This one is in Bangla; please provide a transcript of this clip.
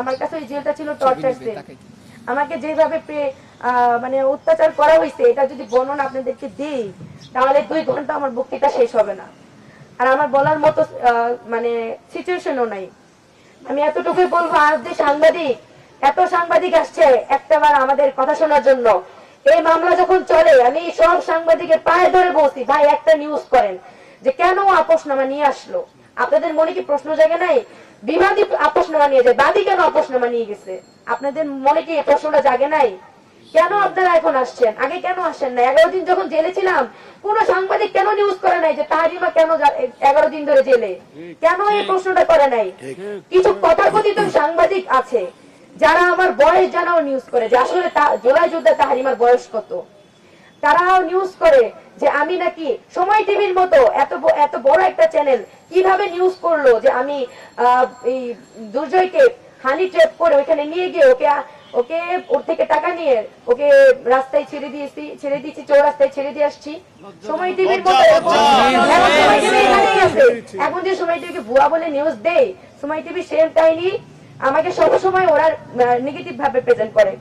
আমার কাছে ওই জেলটা ছিল টর্চার সেল। আমাকে যেভাবে মানে অত্যাচার করা হয়েছে এটা যদি বর্ণনা আপনাদেরকে দিই তাহলে 2 ঘন্টা আমার বক্তৃতা শেষ হবে না। আর আমার বলার মতো মানে সিচুয়েশনও নাই। আমি এতটুকুই বলবো, আজ যে সাংবাদিক, এত সাংবাদিক আসছে একটাবার আমাদের কথা শোনার জন্য, এই মামলা যখন চলে আমি সব সাংবাদিকের পায়ে ধরে বলছি, ভাই একটা নিউজ করেন যে কেন আপোষনামা নিয়ে আসলো। আপনাদের মনে কি প্রশ্ন জাগে নাই? বিবাদী আপোষনামা নিয়ে যায়, বাদী কেন আপোষনামা নিয়ে গেছে? আপনাদের মনে কি প্রশ্নটা জাগে নাই? কেন আপনারা এখন আসছেন? আগে কেন আসেন না? 11 দিন যখন জেলে ছিলাম কোন সাংবাদিক কেন নিউজ করে নাই যে তাহারিমা কেন 11 দিন ধরে জেলে? কেন এই প্রশ্নটা করে নাই? কিছু তথাকথিত সাংবাদিক আছে যারা আমার বয়স জানাও নিউজ করে যে আসলে জুলাই যোদ্ধা তাহারিমার বয়স কত। তারাও নিউজ করে যে আমি নাকি সময় টিভির মতো এত বড় একটা চ্যানেল কিভাবে নিউজ করলো যে আমি এই দুর্জয়কে হানি ট্র্যাপ করে ওইখানে নিয়ে গিয়ে ওকে ওর থেকে টাকা নিয়ে ওকে রাস্তায় ছেড়ে দিয়েছি, চৌরাস্তায় ছেড়ে দিয়ে আসছি। সময় টিভির মতো এখন যে সময় টিভিকে ভুয়া বলে নিউজ দেয়, সময় টিভি সেম কাহিনী আমাকে সবসময় ওরা নেগেটিভ ভাবে প্রেজেন্ট করে।